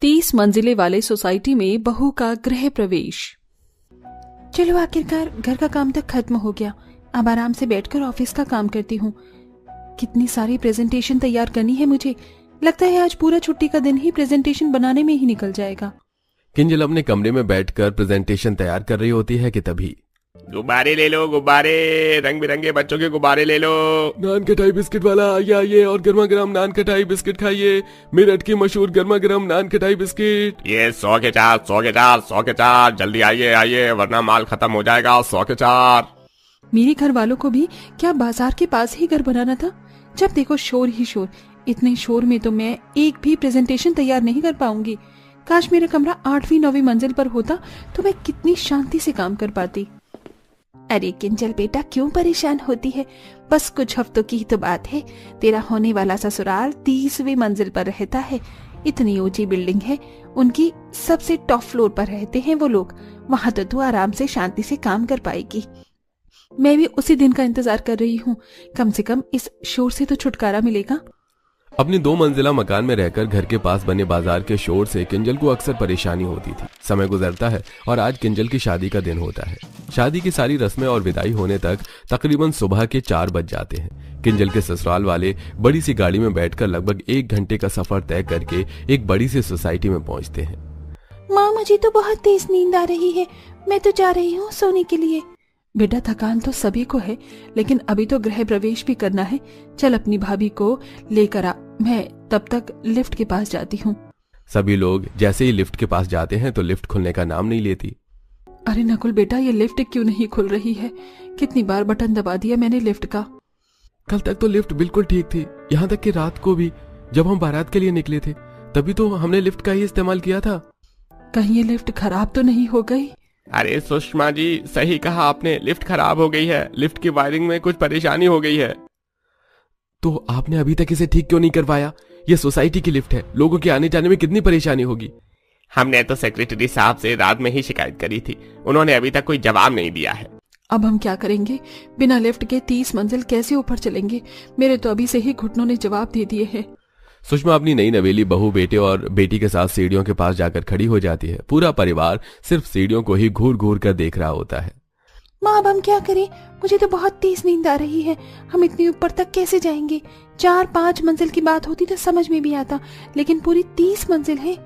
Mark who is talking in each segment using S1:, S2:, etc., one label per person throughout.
S1: 30 मंजिले वाले सोसाइटी में बहू का गृह प्रवेश।
S2: चलो आखिरकार घर का काम तक खत्म हो गया। अब आराम से बैठकर ऑफिस का काम करती हूँ। कितनी सारी प्रेजेंटेशन तैयार करनी है मुझे। लगता है आज पूरा छुट्टी का दिन ही प्रेजेंटेशन बनाने में ही निकल जाएगा।
S3: किंजल अपने कमरे में बैठकर प्रेजेंटेशन तैयार कर रही होती है कि तभी
S4: गुब्बारे ले लो, गुब्बारे, रंग बिरंगे बच्चों के गुब्बारे ले लो।
S3: नान कटाई बिस्किट वाला आइए और गर्मा गर्म नान कटाई बिस्किट खाइए। मेरठ की मशहूर गर्मा गर्म नान कटाई बिस्किट।
S4: ये 100 के 4, 100 के 4, 100 के 4, जल्दी आइए वरना माल खत्म हो जाएगा। 100 के 4।
S2: मेरे घर वालों को भी क्या बाजार के पास ही घर बनाना था? जब देखो शोर ही शोर। इतने शोर में तो मैं एक भी प्रेजेंटेशन तैयार नहीं कर पाऊंगी। काश मेरा कमरा 8वीं 9वीं मंजिल पर होता तो मैं कितनी शांति से काम कर पाती। अरे किंजल बेटा, क्यों परेशान होती है? बस कुछ हफ्तों की ही तो बात है। तेरा होने वाला ससुराल 30वीं मंजिल पर रहता है। इतनी ऊंची बिल्डिंग है, उनकी सबसे टॉप फ्लोर पर रहते हैं वो लोग। वहां तो तू आराम से शांति से काम कर पाएगी। मैं भी उसी दिन का इंतजार कर रही हूँ। कम से कम इस शोर से तो छुटकारा मिलेगा।
S3: अपनी 2 मंजिला मकान में रहकर घर के पास बने बाजार के शोर से किंजल को अक्सर परेशानी होती थी। समय गुजरता है और आज किंजल की शादी का दिन होता है। शादी की सारी रस्में और विदाई होने तक तकरीबन सुबह के 4 बज जाते हैं। किंजल के ससुराल वाले बड़ी सी गाड़ी में बैठकर लगभग 1 घंटे का सफर तय करके एक बड़ी सी सोसाइटी में पहुंचते हैं।
S2: माँ, मुझे तो बहुत तेज नींद आ रही है। मैं तो जा रही हूँ सोने के लिए। बेटा, थकान तो सभी को है, लेकिन अभी तो गृह प्रवेश भी करना है। चल अपनी भाभी को लेकर आ, मैं तब तक लिफ्ट के पास जाती हूँ।
S3: सभी लोग जैसे ही लिफ्ट के पास जाते हैं तो लिफ्ट खुलने का नाम नहीं लेती।
S2: अरे नकुल बेटा, ये लिफ्ट क्यों नहीं खुल रही है? कितनी बार बटन दबा दिया मैंने लिफ्ट का।
S3: कल तक तो लिफ्ट बिल्कुल ठीक थी, यहाँ तक कि रात को भी जब हम बारात के लिए निकले थे तभी तो हमने लिफ्ट का ही इस्तेमाल किया था।
S2: कहीं ये लिफ्ट खराब तो नहीं हो गई?
S4: अरे सुषमा जी, सही कहा आपने, लिफ्ट खराब हो गई है। लिफ्ट की वायरिंग में कुछ परेशानी हो गई है।
S3: तो आपने अभी तक इसे ठीक क्यों नहीं करवाया? ये सोसाइटी की लिफ्ट है, लोगों के आने जाने में कितनी परेशानी होगी।
S4: हमने तो सेक्रेटरी साहब से रात में ही शिकायत करी थी, उन्होंने अभी तक कोई जवाब नहीं दिया है।
S2: अब हम क्या करेंगे? बिना लिफ्ट के 30 मंजिल कैसे ऊपर चलेंगे? मेरे तो अभी से ही घुटनों ने जवाब दे दिए हैं।
S3: सुषमा अपनी नई नवेली बहू, बेटे और बेटी के साथ सीढ़ियों के पास जाकर खड़ी हो जाती है। पूरा परिवार सिर्फ सीढ़ियों को ही घूर घूर कर देख रहा होता है।
S2: माँ, अब हम क्या करें? मुझे तो बहुत तेज नींद आ रही है। हम इतनी ऊपर तक कैसे जाएंगे? 4-5 मंजिल की बात होती तो समझ में भी आता, लेकिन पूरी 30 मंजिल है।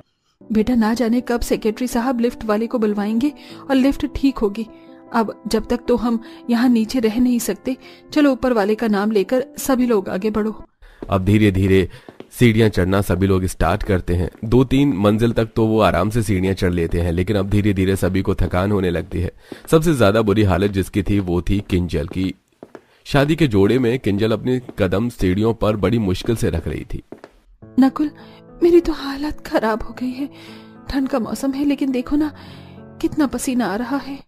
S2: बेटा, ना जाने कब सेक्रेटरी साहब लिफ्ट वाले को बुलवाएंगे और लिफ्ट ठीक होगी। अब जब तक तो हम यहाँ नीचे रह नहीं सकते। चलो ऊपर वाले का नाम लेकर सभी लोग आगे बढ़ो।
S3: अब धीरे धीरे सीढ़ियां चढ़ना सभी लोग स्टार्ट करते हैं। 2-3 मंजिल तक तो वो आराम से सीढ़ियां चढ़ लेते हैं, लेकिन अब धीरे धीरे सभी को थकान होने लगती है। सबसे ज्यादा बुरी हालत जिसकी थी वो थी किंजल की। शादी के जोड़े में किंजल अपने कदम सीढ़ियों पर बड़ी मुश्किल से रख रही थी।
S2: नकुल, मेरी तो हालत खराब हो गई है। ठंड का मौसम है, लेकिन देखो ना कितना पसीना आ रहा है।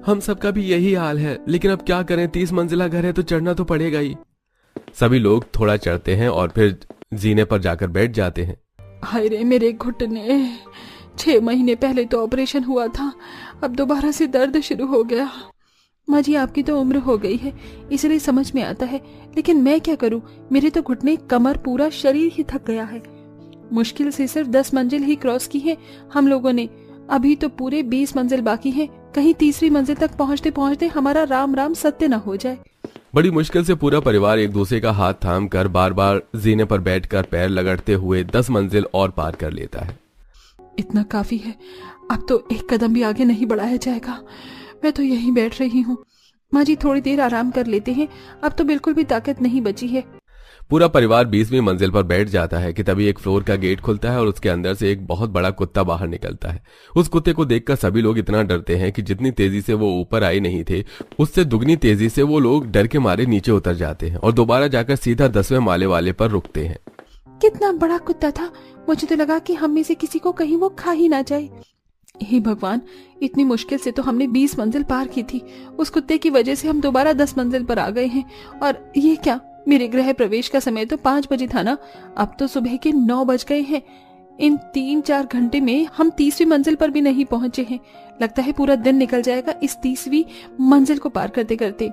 S3: हम सबका भी यही हाल है, लेकिन अब क्या करें? 30 मंजिला घर है तो चढ़ना तो पड़ेगा ही। सभी लोग थोड़ा चढ़ते हैं और फिर जीने पर जाकर बैठ जाते हैं।
S2: हाय रे मेरे घुटने, 6 महीने पहले तो ऑपरेशन हुआ था, अब दोबारा से दर्द शुरू हो गया। माँ जी, आपकी तो उम्र हो गई है इसलिए समझ में आता है, लेकिन मैं क्या करूँ? मेरे तो घुटने, कमर, पूरा शरीर ही थक गया है। मुश्किल से सिर्फ 10 मंजिल ही क्रॉस की है हम लोगों ने। अभी तो पूरे 20 मंजिल बाकी हैं। कहीं 3री मंजिल तक पहुँचते पहुँचते हमारा राम राम सत्य न हो जाए।
S3: बड़ी मुश्किल से पूरा परिवार एक दूसरे का हाथ थाम कर बार बार जीने पर बैठकर पैर लगड़ते हुए 10 मंजिल और पार कर लेता है।
S2: इतना काफी है, अब तो एक कदम भी आगे नहीं बढ़ाया जाएगा। मैं तो यहीं बैठ रही हूँ। माँ जी, थोड़ी देर आराम कर लेते हैं, अब तो बिल्कुल भी ताकत नहीं बची है।
S3: पूरा परिवार 20वीं मंजिल पर बैठ जाता है कि तभी एक फ्लोर का गेट खुलता है और उसके अंदर से एक बहुत बड़ा कुत्ता बाहर निकलता है। उस कुत्ते को देखकर सभी लोग इतना डरते हैं कि जितनी तेजी से वो ऊपर आए नहीं थे, उससे दुगनी तेजी से वो लोग डर के मारे नीचे उतर जाते हैं और दोबारा जाकर सीधा 10वें माले वाले पर रुकते हैं।
S2: कितना बड़ा कुत्ता था! मुझे तो लगा कि हम में से किसी को कहीं वो खा ही ना जाए। हे भगवान, इतनी मुश्किल से तो हमने 20 मंजिल पार की थी। उस कुत्ते की वजह से हम दोबारा 10 मंजिल पर आ गए हैं। और ये क्या, मेरे गृह प्रवेश का समय तो 5 बजे था ना, अब तो सुबह के 9 बज गए हैं। इन 3-4 घंटे में हम 30वीं मंजिल पर भी नहीं पहुंचे हैं। लगता है पूरा दिन निकल जाएगा इस 30वीं मंजिल को पार करते करते।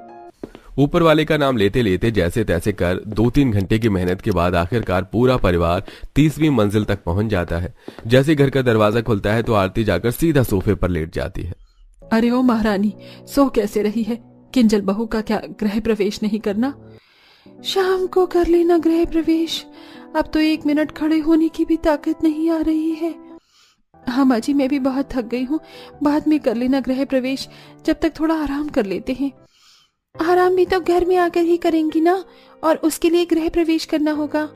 S3: ऊपर वाले का नाम लेते लेते जैसे तैसे कर 2-3 घंटे की मेहनत के बाद आखिरकार पूरा परिवार 30वीं मंजिल तक पहुंच जाता है। जैसे घर का दरवाजा खुलता है तो आरती जाकर सीधा सोफे पर लेट जाती है।
S2: अरे ओ महारानी, सो कैसे रही है? किंजल बहू का क्या गृह प्रवेश नहीं करना? शाम को कर लेना गृह प्रवेश, अब तो 1 मिनट खड़े होने की भी ताकत नहीं आ रही है। हाँ माँ जी, मैं भी बहुत थक गई हूँ, बाद में कर लेना गृह प्रवेश, जब तक थोड़ा आराम कर लेते हैं। आराम भी तो घर में आकर ही करेंगी ना, और उसके लिए गृह प्रवेश करना होगा।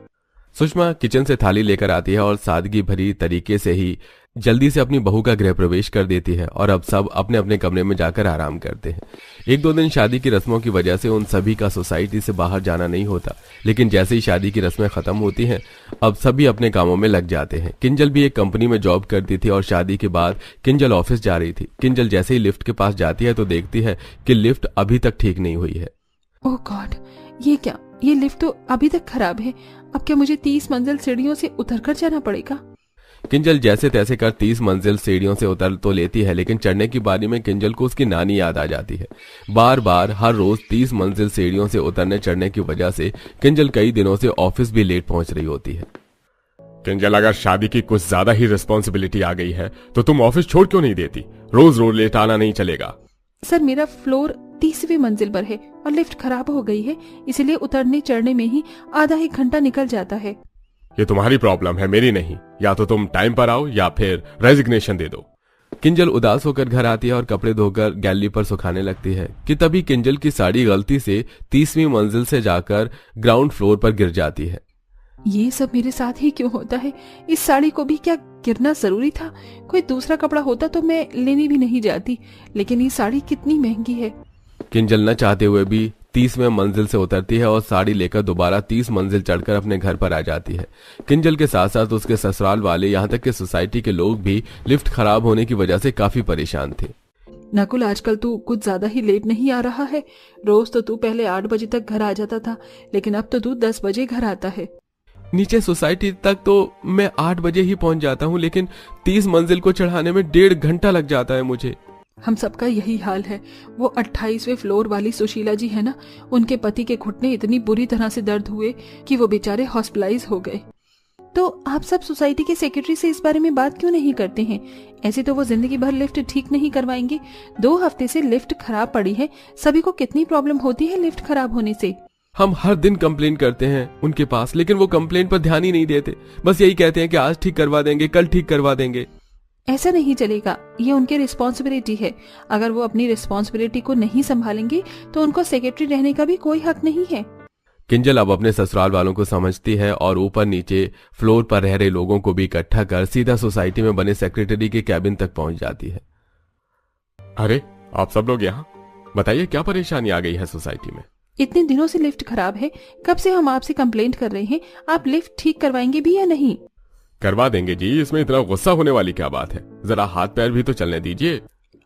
S3: सुषमा किचन से थाली लेकर आती है और सादगी भरी तरीके से ही जल्दी से अपनी बहू का गृह प्रवेश कर देती है और अब सब अपने अपने कमरे में जाकर आराम करते हैं। 1-2 दिन शादी की रस्मों की वजह से उन सभी का सोसाइटी से बाहर जाना नहीं होता, लेकिन जैसे ही शादी की रस्में खत्म होती हैं अब सभी अपने कामों में लग जाते हैं। किंजल भी एक कंपनी में जॉब करती थी और शादी के बाद किंजल ऑफिस जा रही थी। किंजल जैसे ही लिफ्ट के पास जाती है तो देखती है कि लिफ्ट अभी तक ठीक नहीं हुई है।
S2: ओह गॉड, ये क्या? ये लिफ्ट तो अभी तक खराब है। अब क्या मुझे 30 मंजिल सीढ़ियों से उतर कर जाना पड़ेगा?
S3: किंजल जैसे तैसे कर 30 मंजिल सीढ़ियों से उतर तो लेती है, लेकिन चढ़ने की बारी में किंजल को उसकी नानी याद आ जाती है। बार बार हर रोज 30 मंजिल सीढ़ियों से उतरने चढ़ने की वजह से किंजल कई दिनों से ऑफिस भी लेट पहुंच रही होती है।
S4: किंजल, अगर शादी की कुछ ज्यादा ही रिस्पॉन्सिबिलिटी आ गई है तो तुम ऑफिस छोड़ क्यों नहीं देती? रोज रोज लेट आना नहीं चलेगा।
S2: सर, मेरा फ्लोर 30वीं मंजिल पर है और लिफ्ट खराब हो गई है, इसलिए उतरने चढ़ने में ही आधा 1 घंटा निकल जाता है।
S4: ये तुम्हारी प्रॉब्लम है, मेरी नहीं। या तो तुम टाइम पर आओ या फिर रेजिग्नेशन दे दो।
S3: किंजल उदास होकर घर आती है और कपड़े धोकर गैलरी पर सुखाने लगती है कि तभी किंजल की साड़ी गलती से 30वीं मंजिल से जाकर ग्राउंड फ्लोर पर गिर जाती है।
S2: ये सब मेरे साथ ही क्यों होता है? इस साड़ी को भी क्या गिरना जरूरी था? कोई दूसरा कपड़ा होता तो मैं लेने भी नहीं जाती, लेकिन ये साड़ी कितनी महंगी है।
S3: किंजल न चाहते हुए भी 30वें मंजिल से उतरती है और साड़ी लेकर दोबारा 30 मंजिल चढ़कर अपने घर पर आ जाती है। किंजल के साथ साथ उसके ससुराल वाले, यहाँ तक कि सोसाइटी के लोग भी लिफ्ट खराब होने की वजह से काफी परेशान थे।
S2: नकुल, आजकल तू कुछ ज्यादा ही लेट नहीं आ रहा है? रोज तो तू पहले 8 बजे तक घर आ जाता था, लेकिन अब तो तू 10 बजे घर आता है।
S3: नीचे सोसाइटी तक तो मैं 8 बजे ही पहुंच जाता हूँ, लेकिन 30 मंजिल को चढ़ाने में 1.5 घंटा लग जाता है मुझे।
S2: हम सबका यही हाल है। वो 28वें फ्लोर वाली सुशीला जी है ना, उनके पति के घुटने इतनी बुरी तरह से दर्द हुए कि वो बेचारे हॉस्पिटलाइज हो गए। तो आप सब सोसाइटी के सेक्रेटरी से इस बारे में बात क्यों नहीं करते हैं? ऐसे तो वो जिंदगी भर लिफ्ट ठीक नहीं करवाएंगे। 2 हफ्ते से लिफ्ट खराब पड़ी है। सभी को कितनी प्रॉब्लम होती है लिफ्ट खराब होने से।
S3: हम हर दिन कंप्लेन करते हैं उनके पास, लेकिन वो कंप्लेन पर ध्यान ही नहीं देते। बस यही कहते हैं कि आज ठीक करवा देंगे, कल ठीक करवा देंगे।
S2: ऐसा नहीं चलेगा, ये उनकी रिस्पॉन्सिबिलिटी है। अगर वो अपनी रिस्पॉन्सिबिलिटी को नहीं संभालेंगे तो उनको सेक्रेटरी रहने का भी कोई हक नहीं है।
S3: किंजल अब अपने ससुराल वालों को समझती है और ऊपर नीचे फ्लोर पर रह रहे लोगों को भी इकट्ठा कर सीधा सोसाइटी में बने सेक्रेटरी के कैबिन तक पहुंच जाती है।
S4: अरे आप सब लोग यहाँ, बताइए क्या परेशानी आ गई है सोसाइटी में?
S2: इतने दिनों से लिफ्ट खराब है, कब से हम आपसे कंप्लेंट कर रहे हैं। आप लिफ्ट ठीक करवाएंगे भी या नहीं?
S4: करवा देंगे जी, इसमें इतना गुस्सा होने वाली क्या बात है? जरा हाथ पैर भी तो चलने दीजिए।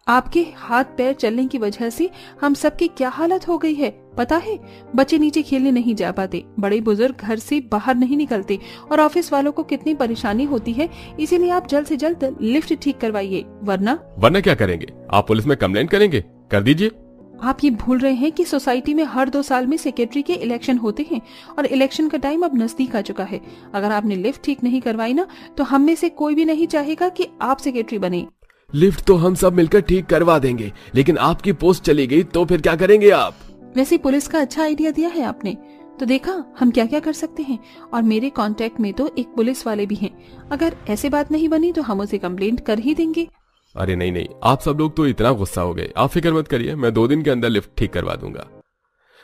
S2: आपके हाथ पैर चलने की वजह से हम सबकी क्या हालत हो गई है पता है? बच्चे नीचे खेलने नहीं जा पाते, बड़े बुजुर्ग घर से बाहर नहीं निकलते और ऑफिस वालों को कितनी परेशानी होती है। इसीलिए आप जल्द से जल्द लिफ्ट ठीक करवाइए, वरना
S4: क्या करेंगे? आप पुलिस में कंप्लेंट करेंगे? कर दीजिए।
S2: आप ये भूल रहे हैं कि सोसाइटी में हर 2 साल में सेक्रेटरी के इलेक्शन होते हैं और इलेक्शन का टाइम अब नजदीक आ चुका है। अगर आपने लिफ्ट ठीक नहीं करवाई ना तो हम में से कोई भी नहीं चाहेगा कि आप सेक्रेटरी बने।
S3: लिफ्ट तो हम सब मिलकर ठीक करवा देंगे, लेकिन आपकी पोस्ट चली गई तो फिर क्या करेंगे आप?
S2: वैसे पुलिस का अच्छा आइडिया दिया है आपने, तो देखा हम क्या क्या कर सकते हैं। और मेरे कांटेक्ट में तो एक पुलिस वाले भी हैं। अगर ऐसे बात नहीं बनी तो हम उसे कंप्लेंट कर ही देंगे।
S3: अरे नहीं, आप सब लोग तो इतना गुस्सा हो गए। आप फिक्र मत करिए, मैं 2 दिन के अंदर लिफ्ट ठीक करवा दूंगा।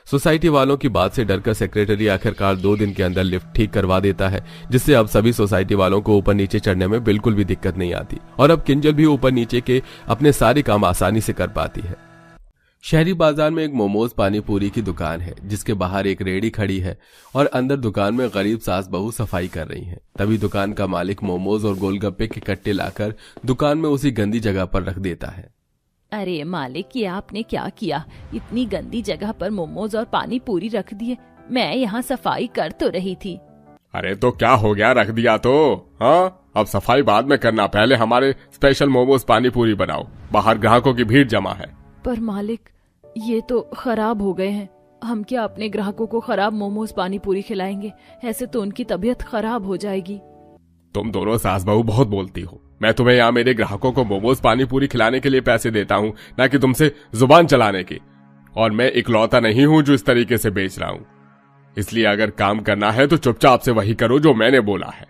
S3: सोसाइटी वालों की बात से डरकर सेक्रेटरी आखिरकार 2 दिन के अंदर लिफ्ट ठीक करवा देता है, जिससे अब सभी सोसाइटी वालों को ऊपर नीचे चढ़ने में बिल्कुल भी दिक्कत नहीं आती और अब किंजल भी ऊपर नीचे के अपने सारे काम आसानी से कर पाती है। शहरी बाजार में एक मोमोज पानी पूरी की दुकान है, जिसके बाहर एक रेहड़ी खड़ी है और अंदर दुकान में गरीब सास बहू सफाई कर रही हैं। तभी दुकान का मालिक मोमोज और गोलगप्पे के कट्टे लाकर दुकान में उसी गंदी जगह पर रख देता है।
S5: अरे मालिक, ये आपने क्या किया? इतनी गंदी जगह पर मोमोज और पानी पूरी रख दिए। मैं यहाँ सफाई कर तो रही थी।
S4: अरे तो क्या हो गया, रख दिया तो। हाँ, अब सफाई बाद में करना, पहले हमारे स्पेशल मोमोज पानी पूरी बनाओ, बाहर ग्राहकों की भीड़ जमा है।
S5: पर मालिक, ये तो खराब हो गए हैं। हम क्या अपने ग्राहकों को खराब मोमोज पानी पूरी खिलाएंगे? ऐसे तो उनकी तबीयत खराब हो जाएगी।
S4: तुम दोनों सास बहू बहुत बोलती हो। मैं तुम्हें यहाँ मेरे ग्राहकों को मोमोज पानी पूरी खिलाने के लिए पैसे देता हूँ, ना कि तुमसे जुबान चलाने की। और मैं इकलौता नहीं हूं जो इस तरीके से बेच रहा हूं। इसलिए अगर काम करना है तो चुपचाप से वही करो जो मैंने बोला है।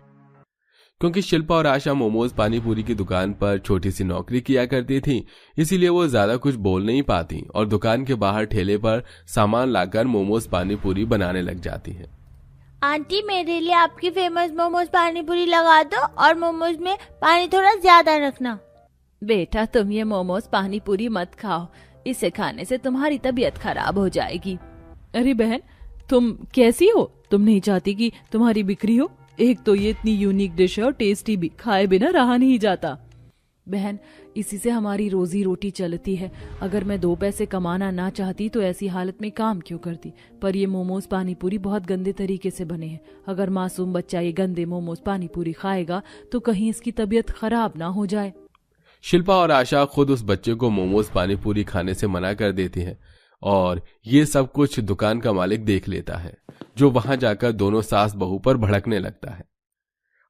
S3: क्योंकि शिल्पा और आशा मोमोज पानी पूरी की दुकान पर छोटी सी नौकरी किया करती थी, इसीलिए वो ज्यादा कुछ बोल नहीं पाती और दुकान के बाहर ठेले पर सामान लाकर मोमोज पानी पूरी बनाने लग जाती हैं।
S6: आंटी, मेरे लिए आपकी फेमस मोमोज पानी पूरी लगा दो और मोमोज में पानी थोड़ा ज्यादा रखना।
S5: बेटा, तुम ये मोमोज पानी पूरी मत खाओ, इसे खाने से तुम्हारी तबीयत खराब हो जाएगी।
S1: अरे बहन, तुम कैसी हो? तुम नहीं चाहती कि तुम्हारी बिक्री हो? एक तो ये इतनी यूनिक डिश है और टेस्टी भी, खाए बिना रहा नहीं जाता।
S5: बहन, इसी से हमारी रोजी रोटी चलती है। अगर मैं 2 पैसे कमाना ना चाहती तो ऐसी हालत में काम क्यों करती? पर ये मोमोज पानी पूरी बहुत गंदे तरीके से बने हैं। अगर मासूम बच्चा ये गंदे मोमोज पानी पूरी खाएगा तो कहीं इसकी तबीयत खराब ना हो जाए।
S3: शिल्पा और आशा खुद उस बच्चे को मोमोज पानी पूरी खाने से मना कर देती हैं और ये सब कुछ दुकान का मालिक देख लेता है, जो वहां जाकर दोनों सास बहू पर भड़कने लगता है।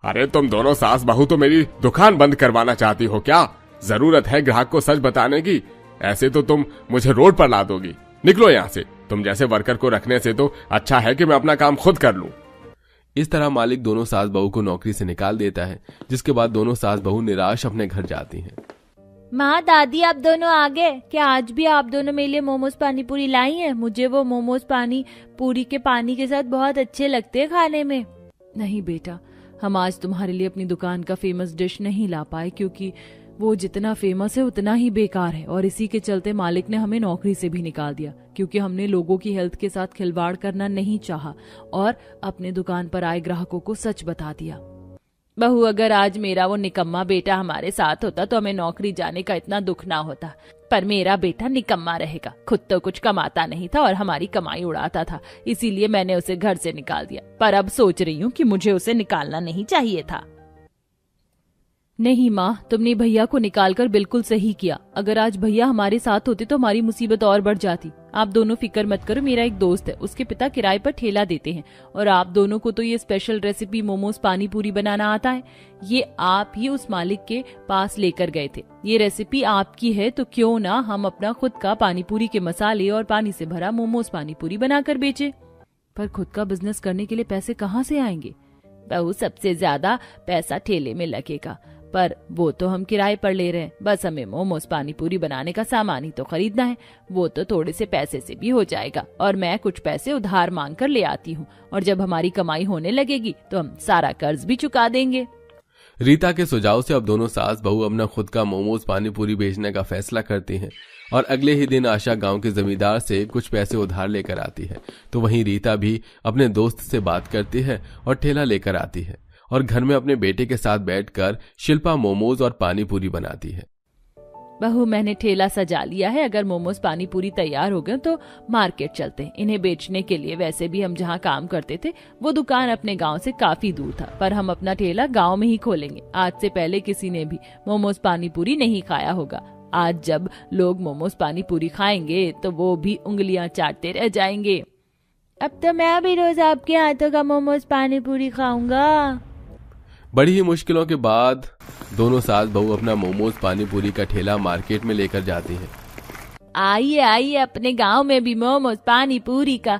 S4: अरे तुम दोनों सास बहू तो मेरी दुकान बंद करवाना चाहती हो क्या? जरूरत है ग्राहक को सच बताने की? ऐसे तो तुम मुझे रोड पर ला दोगी। निकलो यहाँ से। तुम जैसे वर्कर को रखने से तो अच्छा है कि मैं अपना काम खुद कर लूं।
S3: इस तरह मालिक दोनों सास बहू को नौकरी से निकाल देता है, जिसके बाद दोनों सास बहू निराश अपने घर जाती हैं।
S6: माँ, दादी, आप दोनों आ गए क्या? आज भी आप दोनों मेरे लिए मोमोज पानी पूरी लाई हैं? मुझे वो मोमोज पानी पूरी के पानी के साथ बहुत अच्छे लगते हैं खाने में।
S5: नहीं बेटा, हम आज तुम्हारे लिए अपनी दुकान का फेमस डिश नहीं ला पाए, क्योंकि वो जितना फेमस है उतना ही बेकार है। और इसी के चलते मालिक ने हमें नौकरी से भी निकाल दिया, क्योंकि हमने लोगों की हेल्थ के साथ खिलवाड़ करना नहीं चाहा और अपने दुकान पर आए ग्राहकों को सच बता दिया।
S6: बहू, अगर आज मेरा वो निकम्मा बेटा हमारे साथ होता तो हमें नौकरी जाने का इतना दुख ना होता। पर मेरा बेटा निकम्मा रहेगा, खुद तो कुछ कमाता नहीं था और हमारी कमाई उड़ाता था, इसीलिए मैंने उसे घर से निकाल दिया। पर अब सोच रही हूँ कि मुझे उसे निकालना नहीं चाहिए था।
S5: नहीं माँ, तुमने भैया को निकालकर बिल्कुल सही किया। अगर आज भैया हमारे साथ होते तो हमारी मुसीबत और बढ़ जाती। आप दोनों फिक्र मत करो, मेरा एक दोस्त है, उसके पिता किराए पर ठेला देते हैं और आप दोनों को तो ये स्पेशल रेसिपी मोमोज पानी पूरी बनाना आता है। ये आप ही उस मालिक के पास लेकर गए थे। ये रेसिपी आपकी है तो क्यों ना हम अपना खुद का पानी पूरी के मसाले और पानी से भरा मोमोज पानी पूरी बनाकर बेचे। पर खुद का बिजनेस करने के लिए पैसे कहाँ से आएंगे?
S6: बहू, सबसे ज्यादा पैसा ठेले में लगेगा, पर वो तो हम किराए पर ले रहे हैं। बस हमें मोमोज पानी पूरी बनाने का सामान ही तो खरीदना है, वो तो थोड़े से पैसे से भी हो जाएगा और मैं कुछ पैसे उधार मांग कर ले आती हूँ और जब हमारी कमाई होने लगेगी तो हम सारा कर्ज भी चुका देंगे।
S3: रीता के सुझाव से अब दोनों सास बहू अपना खुद का मोमोज पानी पूरी बेचने का फैसला करती हैं और अगले ही दिन आशा गांव के जमींदार से कुछ पैसे उधार लेकर आती है, तो वहीं रीता भी अपने दोस्त से बात करती है और ठेला लेकर आती है और घर में अपने बेटे के साथ बैठकर शिल्पा मोमोज और पानी पूरी बनाती है।
S5: बहू, मैंने ठेला सजा लिया है, अगर मोमोज पानी पूरी तैयार हो गए तो मार्केट चलते हैं इन्हें बेचने के लिए। वैसे भी हम जहाँ काम करते थे वो दुकान अपने गांव से काफी दूर था, पर हम अपना ठेला गांव में ही खोलेंगे। आज से पहले किसी ने भी मोमोज पानी पूरी नहीं खाया होगा। आज जब लोग मोमोज पानी पूरी खाएंगे तो वो भी उंगलियां चाटते रह जाएंगे।
S6: अब तो मैं भी रोज आपके हाथों का मोमोज पानी पूरी खाऊंगा।
S3: बड़ी ही मुश्किलों के बाद दोनों सास बहू अपना मोमोज पानी पूरी का ठेला मार्केट में लेकर जाती हैं।
S6: आइए आइए, अपने गांव में भी मोमोज पानी पूरी का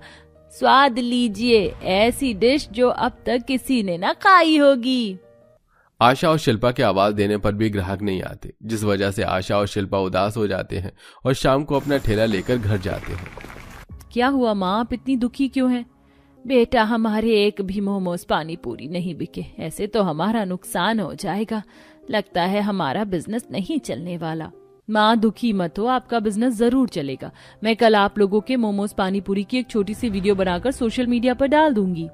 S6: स्वाद लीजिए, ऐसी डिश जो अब तक किसी ने ना खाई होगी।
S3: आशा और शिल्पा के आवाज देने पर भी ग्राहक नहीं आते, जिस वजह से आशा और शिल्पा उदास हो जाते हैं और शाम को अपना ठेला लेकर घर जाते हैं।
S5: क्या हुआ माँ, आप इतनी दुखी क्यों हैं?
S6: बेटा, हमारे एक भी मोमोज पानी पूरी नहीं बिके, ऐसे तो हमारा नुकसान हो जाएगा। लगता है हमारा बिजनेस नहीं चलने वाला।
S5: माँ, दुखी मत हो, आपका बिजनेस जरूर चलेगा। मैं कल आप लोगों के मोमोज पानी पूरी की एक छोटी सी वीडियो बनाकर सोशल मीडिया पर डाल दूंगी।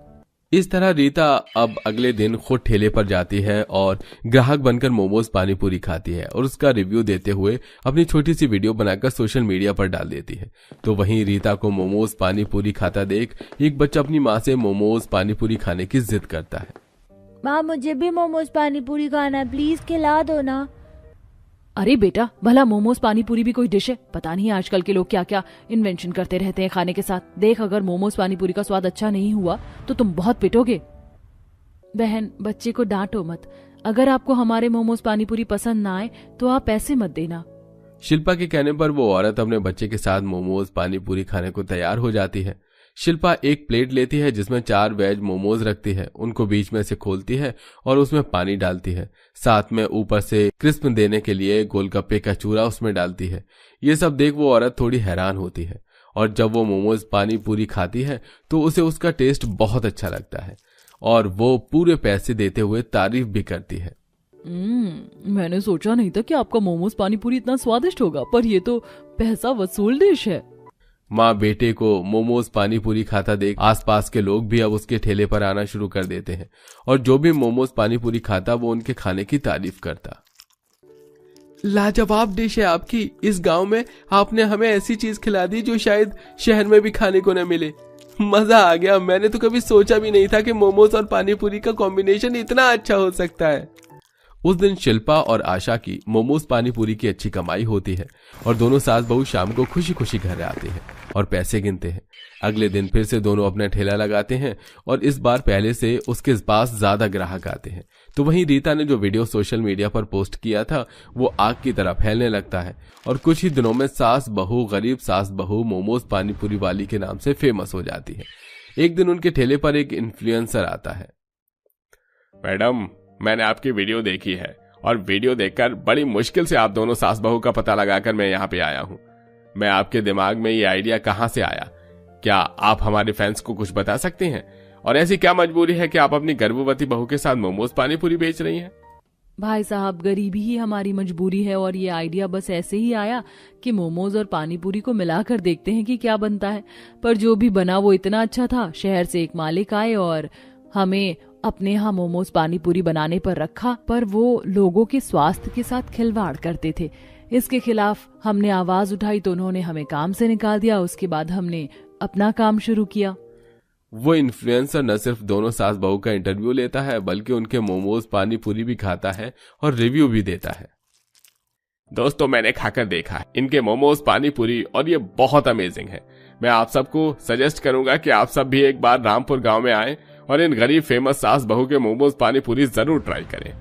S3: इस तरह रीता अब अगले दिन खुद ठेले पर जाती है और ग्राहक बनकर मोमोज पानी पूरी खाती है और उसका रिव्यू देते हुए अपनी छोटी सी वीडियो बनाकर सोशल मीडिया पर डाल देती है। तो वहीं रीता को मोमोज पानी पूरी खाता देख एक बच्चा अपनी माँ से मोमोज पानी पूरी खाने की जिद करता है।
S6: माँ, मुझे भी मोमोज पानी पूरी खाना है, प्लीज खिला दो ना।
S5: अरे बेटा, भला मोमोज पानी पूरी भी कोई डिश है? पता नहीं आजकल के लोग क्या क्या इन्वेंशन करते रहते हैं खाने के साथ। देख, अगर मोमोज पानी पूरी का स्वाद अच्छा नहीं हुआ तो तुम बहुत पिटोगे। बहन, बच्चे को डांटो मत। अगर आपको हमारे मोमोज पानी पूरी पसंद ना आए तो आप पैसे मत देना।
S3: शिल्पा के कहने पर वो औरत अपने बच्चे के साथ मोमोज पानी पूरी खाने को तैयार हो जाती है। शिल्पा एक प्लेट लेती है जिसमें 4 वेज मोमोज रखती है, उनको बीच में से खोलती है और उसमें पानी डालती है। साथ में ऊपर से क्रिस्प देने के लिए गोलगप्पे का चूरा उसमें डालती है। ये सब देख वो औरत थोड़ी हैरान होती है और जब वो मोमोज पानी पूरी खाती है तो उसे उसका टेस्ट बहुत अच्छा लगता है और वो पूरे पैसे देते हुए तारीफ भी करती है।
S1: मैंने सोचा नहीं था कि आपका मोमोज पानी पूरी इतना स्वादिष्ट होगा, पर ये तो पैसा वसूल डिश है।
S3: माँ बेटे को मोमोज पानी पूरी खाता देख आसपास के लोग भी अब उसके ठेले पर आना शुरू कर देते हैं और जो भी मोमोज पानी पूरी खाता वो उनके खाने की तारीफ करता। लाजवाब डिश है आपकी। इस गांव में आपने हमें ऐसी चीज खिला दी जो शायद शहर में भी खाने को न मिले। मजा आ गया। मैंने तो कभी सोचा भी नहीं था कि मोमोज और पानी पूरी का कॉम्बिनेशन इतना अच्छा हो सकता है। उस दिन शिल्पा और आशा की मोमोज पानी पूरी की अच्छी कमाई होती है और दोनों सास बहू शाम को खुशी खुशी घर आते हैं और पैसे गिनते हैं। अगले दिन फिर से दोनों अपना ठेला लगाते हैं और इस बार पहले से उसके पास ज्यादा ग्राहक आते हैं। तो वहीं रीता ने जो वीडियो सोशल मीडिया पर पोस्ट किया था वो आग की तरह फैलने लगता है और कुछ ही दिनों में सास बहू गरीब सास बहू मोमोज पानी पूरी वाली के नाम से फेमस हो जाती है। एक दिन उनके ठेले पर एक इन्फ्लुएंसर आता है।
S4: मैडम, मैंने आपकी वीडियो देखी है और वीडियो देखकर बड़ी मुश्किल से आप दोनों सास बहू का पता लगाकर मैं यहाँ पे आया हूँ। मैं आपके दिमाग में ये आइडिया कहाँ से आया? क्या आप हमारे फैंस को कुछ बता सकते हैं? और ऐसी क्या मजबूरी है कि आप अपनी गर्भवती बहू के साथ मोमोज पानी पूरी बेच रही हैं?
S5: भाई साहब, गरीबी ही हमारी मजबूरी है और ये आइडिया बस ऐसे ही आया कि मोमोज और पानी पूरी को मिलाकर देखते हैं कि क्या बनता है। पर जो भी बना वो इतना अच्छा था। शहर से एक मालिक आए और हमें अपने यहाँ मोमोज पानी पूरी बनाने पर रखा, पर वो लोगों के स्वास्थ्य के साथ खिलवाड़ करते थे। इसके खिलाफ हमने आवाज उठाई तो उन्होंने हमें काम से निकाल दिया। उसके बाद हमने अपना काम शुरू किया।
S3: वो इन्फ्लुएंसर न सिर्फ दोनों सास बहू का इंटरव्यू लेता है बल्कि उनके मोमोज पानी पूरी भी खाता है और रिव्यू भी देता है।
S4: दोस्तों, मैंने खाकर देखा है इनके मोमोज पानी पूरी और ये बहुत अमेजिंग है। मैं आप सबको सजेस्ट करूंगा कि आप सब भी एक बार रामपुर गांव में आए और इन गरीब फेमस सास बहू के मोमोज पानी पूरी जरूर ट्राई करें।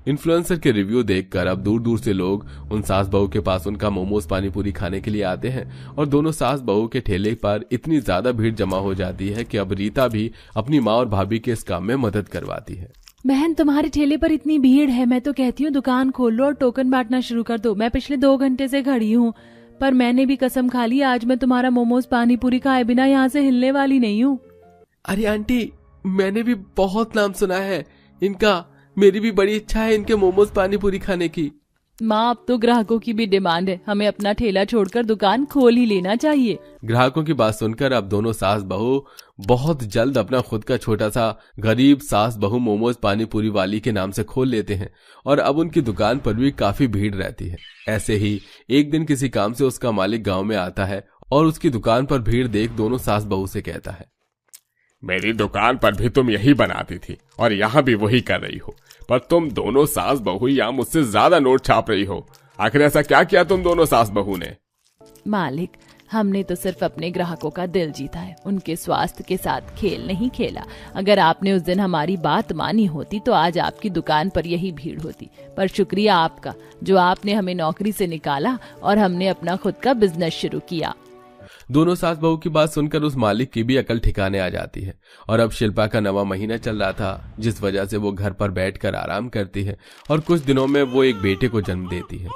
S3: इन्फ्लुएंसर के रिव्यू देखकर अब दूर दूर से लोग उन सास बहू के पास उनका मोमोज पानी पूरी खाने के लिए आते हैं और दोनों सास बहू के ठेले पर इतनी ज्यादा भीड़ जमा हो जाती है कि अब रीता भी अपनी माँ और भाभी के इस काम में मदद करवाती है।
S5: बहन, तुम्हारे ठेले पर इतनी भीड़ है, मैं तो कहती हूँ दुकान खोल लो और टोकन बांटना शुरू कर दो। मैं पिछले 2 घंटे से खड़ी हूँ, पर मैंने भी कसम खा ली आज मैं तुम्हारा मोमोज पानी पूरी खाए बिना यहाँ से हिलने वाली नहीं हूँ।
S3: अरे आंटी, मैंने भी बहुत नाम सुना है इनका। मेरी भी बड़ी इच्छा है इनके मोमोज पानी पूरी खाने की।
S5: माँ, अब तो ग्राहकों की भी डिमांड है। हमें अपना ठेला छोड़कर दुकान खोल ही लेना चाहिए।
S3: ग्राहकों की बात सुनकर अब दोनों सास बहू बहुत जल्द अपना खुद का छोटा सा गरीब सास बहू मोमोज पानी पूरी वाली के नाम से खोल लेते हैं और अब उनकी दुकान पर भी काफी भीड़ रहती है। ऐसे ही एक दिन किसी काम से उसका मालिक गांव में आता है और उसकी दुकान पर भीड़ देख दोनों सास बहू से कहता है,
S4: मेरी दुकान पर भी तुम यही बनाती थी और यहाँ भी वही कर रही हो, पर तुम दोनों सास बहू यहाँ मुझसे ज्यादा नोट छाप रही हो। आखिर ऐसा क्या किया तुम दोनों सास बहू ने?
S5: मालिक, हमने तो सिर्फ अपने ग्राहकों का दिल जीता है, उनके स्वास्थ्य के साथ खेल नहीं खेला। अगर आपने उस दिन हमारी बात मानी होती तो आज आपकी दुकान पर यही भीड़ होती। पर शुक्रिया आपका जो आपने हमें नौकरी से निकाला और हमने अपना खुद का बिजनेस शुरू किया।
S3: दोनों सास बहू की बात सुनकर उस मालिक की भी अकल ठिकाने आ जाती है और अब शिल्पा का नवा महीना चल रहा था, जिस वजह से वो घर पर बैठकर आराम करती है और कुछ दिनों में वो एक बेटे को जन्म देती है।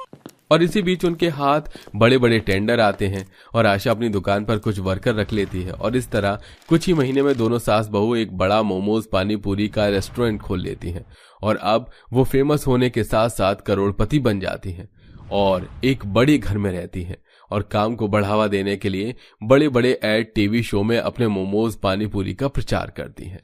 S3: और इसी बीच उनके हाथ बड़े बड़े टेंडर आते हैं और आशा अपनी दुकान पर कुछ वर्कर रख लेती है और इस तरह कुछ ही महीने में दोनों सास बहू एक बड़ा मोमोज पानी पूरी का रेस्टोरेंट खोल लेती हैं और अब वो फेमस होने के साथ साथ करोड़पति बन जाती हैं और एक बड़े घर में रहती हैं और काम को बढ़ावा देने के लिए बड़े बड़े एड टीवी शो में अपने मोमोज पानी पूरी का प्रचार करती हैं।